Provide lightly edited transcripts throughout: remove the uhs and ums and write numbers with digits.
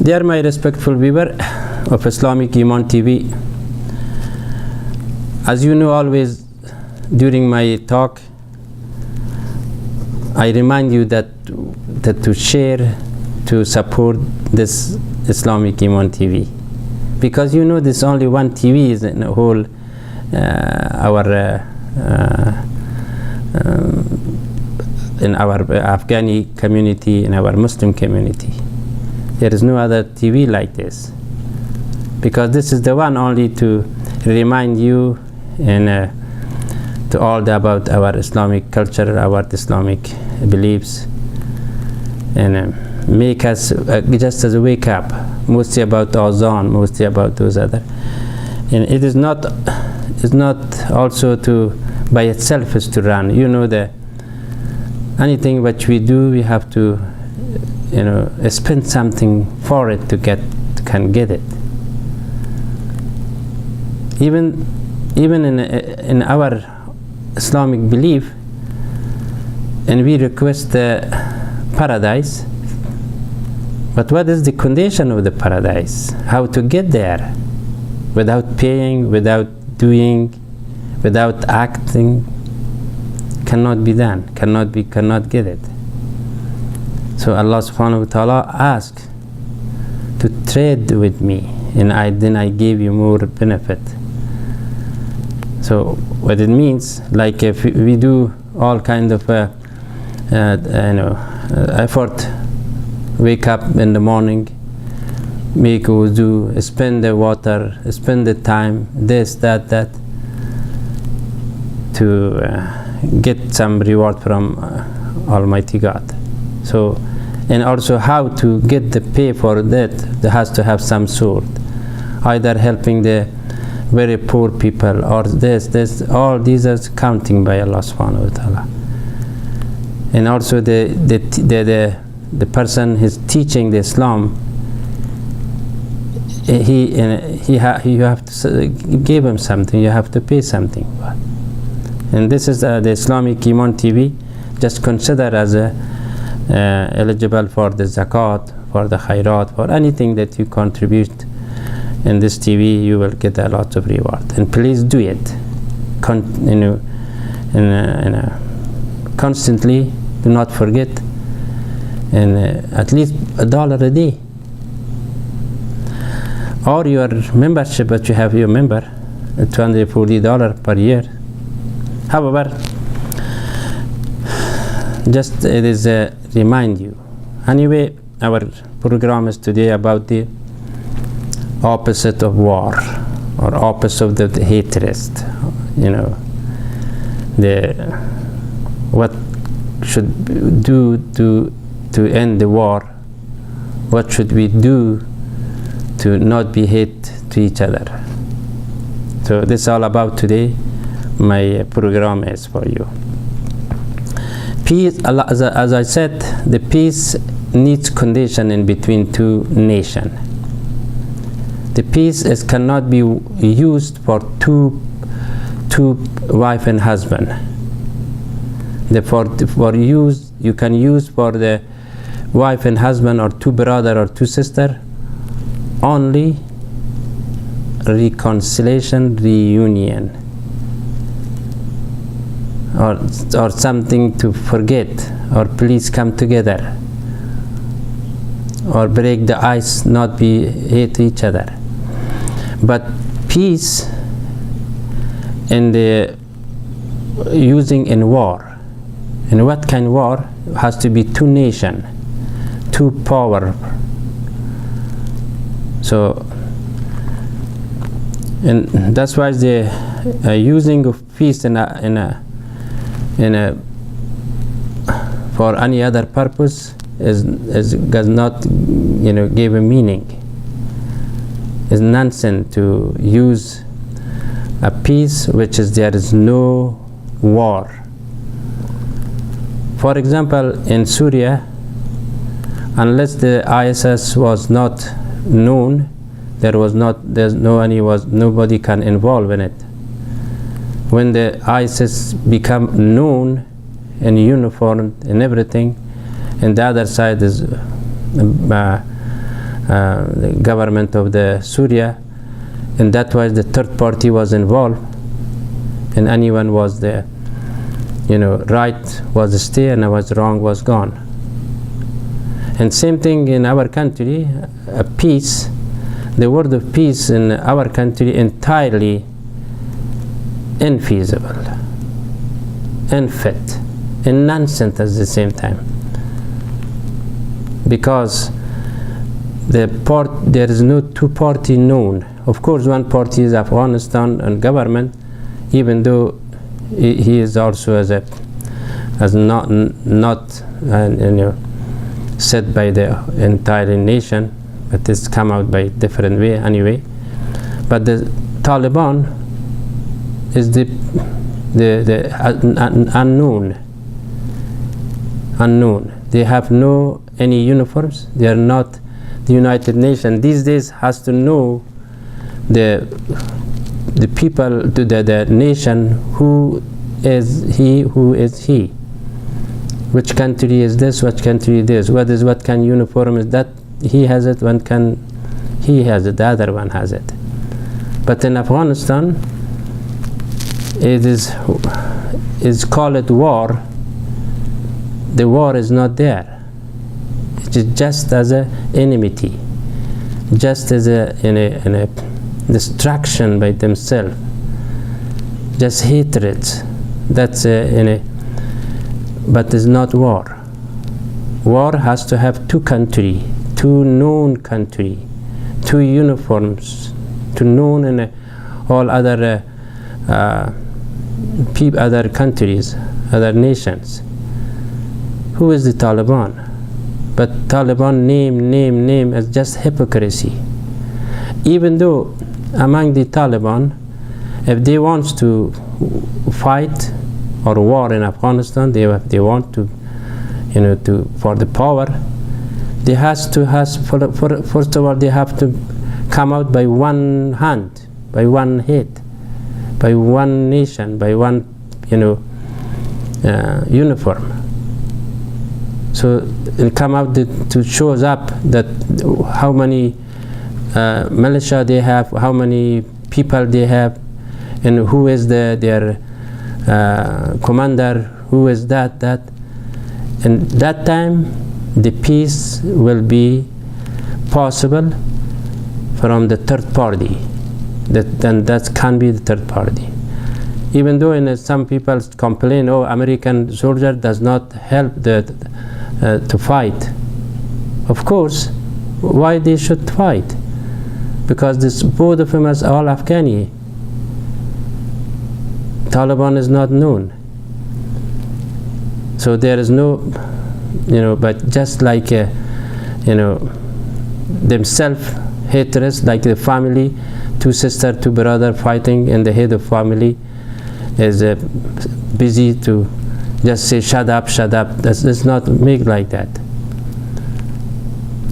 Dear my respectful viewer of Islamic Iman TV, as you know, always during my talk I remind you that to share, to support this Islamic Iman TV, because you know there's only one TV is in the whole in our Afghani community, in our Muslim community. There is no other TV like this, because this is the one only to remind you and to all about our Islamic culture, our Islamic beliefs, and make us just as a wake up, mostly about Azan, mostly about those other. And it is not also to by itself is to run. You know, that anything which we do, we have to, you know, spend something for it to can get it. Even in our Islamic belief, and we request the paradise, but what is the condition of the paradise? How to get there without paying, without doing, without acting? Cannot be done, cannot get it. So Allah subhanahu wa ta'ala asked to trade with me, and then I gave you more benefit. So what it means, like if we do all kind of effort, wake up in the morning, make wudu, spend the water, spend the time, this, that, to get some reward from Almighty God. So, and also how to get the pay for that, there has to have some sort, either helping the very poor people, or this, all these are counting by Allah subhanahu wa ta'ala. And also the person who's teaching the Islam, you have to give him something, you have to pay something. And this is the Islamic Iman TV. Just consider as eligible for the zakat, for the khairat, for anything that you contribute in this TV, you will get a lot of reward. And please do it. Constantly, do not forget, and at least $1 a day. Or your membership, but you have your member, $240 per year. However, just it is remind you. Anyway, our program is today about the opposite of war, or opposite of the hatred. You know, what should we do to end the war? What should we do to not be hate to each other? So this is all about today. My program is for you. Peace, as I said, the peace needs condition in between two nations. The peace cannot be used for two wife and husband. You can use for the wife and husband, or two brother or two sister, only reconciliation, reunion, or something to forget, or please come together, or break the ice, not be hate each other. But peace in the using in war. And what kind of war? Has to be two nation, two power. So, and that's why the using of peace for any other purpose does not, you know, give a meaning. It's nonsense to use a peace which is there is no war. For example, in Syria, unless the ISIS was not known, nobody can involve in it. When the ISIS become known and uniformed and everything, and the other side is the government of the Syria, and that was the third party was involved, and anyone was the right was stay and was wrong was gone. And same thing in our country, peace, the word of peace in our country entirely infeasible, unfit, and nonsense at the same time, because there is no two party known. Of course, one party is Afghanistan and government, even though he is also as not said by the entire nation, but it's come out by different way anyway. But the Taliban is the unknown. They have no any uniforms. They are not the United Nations. These days has to know the people, to the nation, who is he, which country is this, which country is this, what kind of uniform is that, he has it, he has it, the other one has it. But in Afghanistan, it is called war. The war is not there. It is just as a enmity, just as a destruction by themselves, just hatred. That's but it's not war. War has to have two country, two known country, two uniforms, two known in all other other countries, other nations. Who is the Taliban? But Taliban name is just hypocrisy. Even though among the Taliban, if they want to fight or war in Afghanistan, they want to, for the power, they first of all they have to come out by one hand, by one head, by one nation, by one uniform. So it come out to shows up that how many militia they have, how many people they have, and who is their commander, who is that. And that time the peace will be possible from the third party. That can be the third party. Even though some people complain, American soldier does not help to fight. Of course, why they should fight? Because both of them are all Afghani. Taliban is not known. So there is no, but just like, themselves hatred, like the family, two sisters, two brothers fighting, and the head of family is busy to just say, shut up. That's not make like that.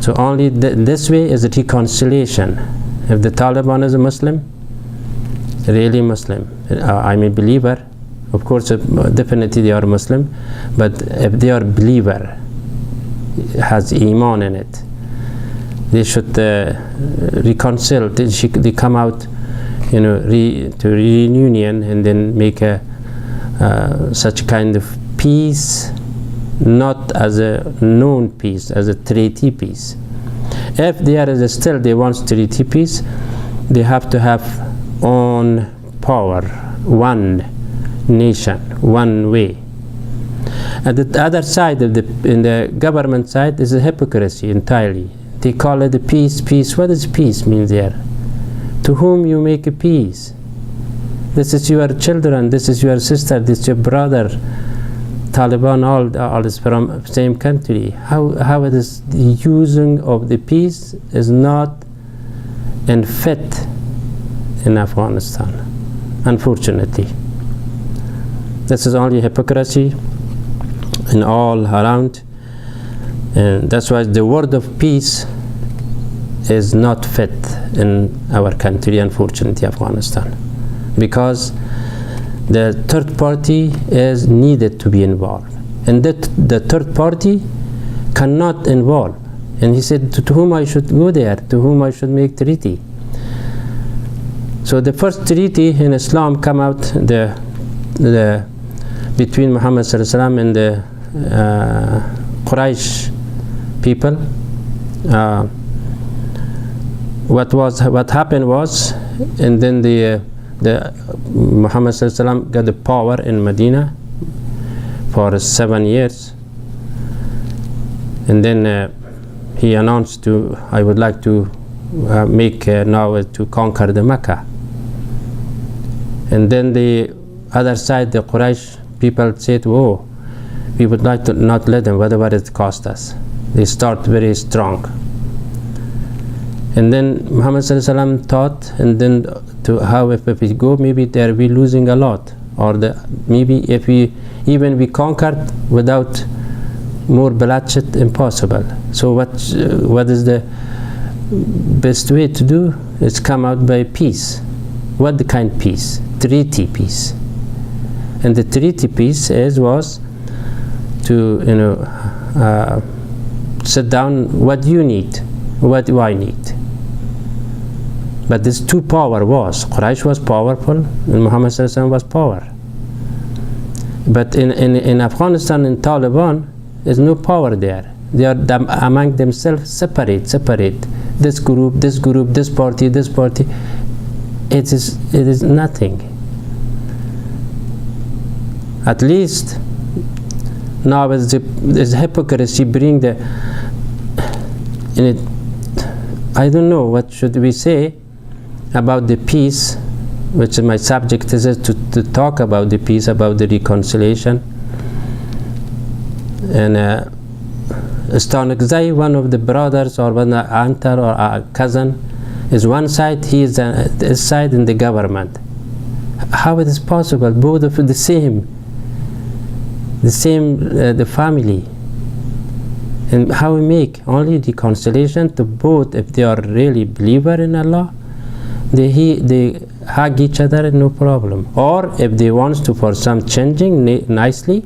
So only this way is a reconciliation. If the Taliban is a Muslim, really Muslim, believer, of course, definitely they are Muslim, but if they are believer, has Iman in it, they should reconcile. They come out, to reunion, and then make such kind of peace, not as a known peace, as a treaty peace. If they want treaty peace, they have to have own power, one nation, one way. At the other side in the government side is a hypocrisy entirely. They call it the peace. What does peace mean there? To whom you make a peace? This is your children, this is your sister, this is your brother. Taliban, all is from same country. How it is the using of the peace is not fit in Afghanistan, unfortunately. This is only hypocrisy in all around, and that's why the word of peace is not fit in our country, unfortunately, Afghanistan, because the third party is needed to be involved, and that the third party cannot involve. And he said, to whom I should go there, to whom I should make treaty. So the first treaty in Islam come out between Muhammad ﷺ and the Quraysh people. What happened was, and then the Muhammad ﷺ got the power in Medina for 7 years, and then he announced I would like to now to conquer the Mecca. And then the other side, the Quraysh people said, oh, we would like to not let them, whatever it cost us. They start very strong. And then Muhammad ﷺ thought, and then if we go, maybe there we losing a lot, or maybe if we conquered without more bloodshed, impossible. So what is the best way to do? Is come out by peace. What kind of peace? Treaty peace. And the treaty peace was to sit down. What you need, what do I need? But this two power was Quraysh was powerful and Muhammad ﷺ was power. But in Afghanistan, in Taliban, there's no power there. They are among themselves separate. This group, this party. It is nothing. At least now as hypocrisy bring I don't know what should we say about the peace, which is my subject is to talk about the peace, about the reconciliation. And Stanukzai, one of the brothers or one aunt or a cousin, is one side, he is this side in the government. How it is possible? Both of the same, the family. And how we make only reconciliation to both if they are really believer in Allah, they hug each other, no problem. Or if they want to for some changing nicely,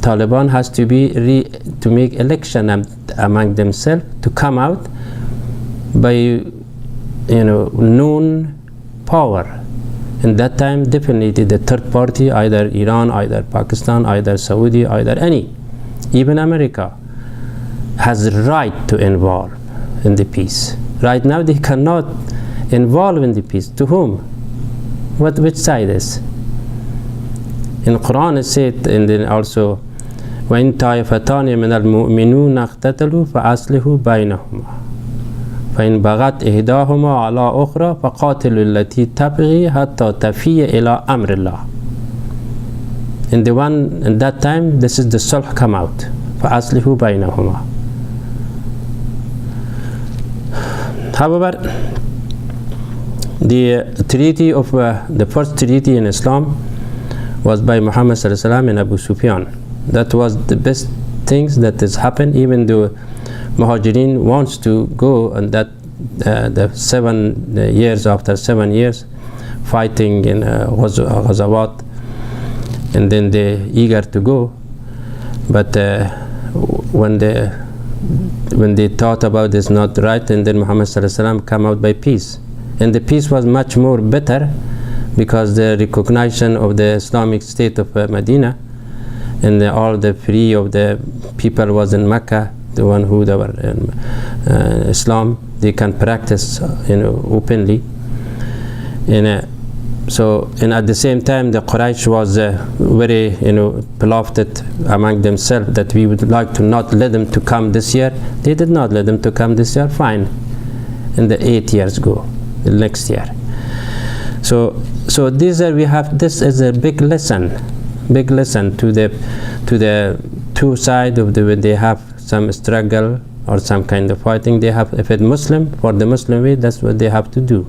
Taliban has to be to make election among themselves to come out by known power. In that time, definitely the third party, either Iran, either Pakistan, either Saudi, either any, even America, has the right to involve in the peace. Right now, they cannot involve in the peace. To whom? Which side is? In Quran, it said, and then also, وَإِن طَائِفَتَانِ مِنَ الْمُؤْمِنُونَ اقْتَتَلُوا فَأَصْلِحُوا بَيْنَهُمَا فإن بغت إحداهما على أخرى فقاتلوا التي تبغي حتى تفيء إلى أمر الله. In that time, this is the sulh come out. فأصلحوا بينهما. However, the treaty of the first treaty in Islam was by Muhammad ﷺ and Abu Sufyan. That was the best things that has happened, even though Muhajirin wants to go, and that the 7 years after 7 years fighting in Ghazawat, and then they eager to go, but when they thought about this not right, and then Muhammad ﷺ come out by peace, and the peace was much more better because the recognition of the Islamic State of Medina, and all the free of the people was in Mecca. The one who they were in Islam, they can practice openly. And at the same time, the Quraysh was very beloved among themselves, that we would like to not let them to come this year. They did not let them to come this year. Fine, and the 8 years go, the next year. So this is a big lesson to the two sides of when they have some struggle or some kind of fighting. They have, if it's Muslim, for the Muslim way, that's what they have to do.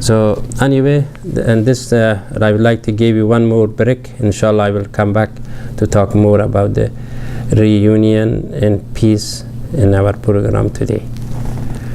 So anyway, and this I would like to give you one more break. Inshallah, I will come back to talk more about the reunion and peace in our program today.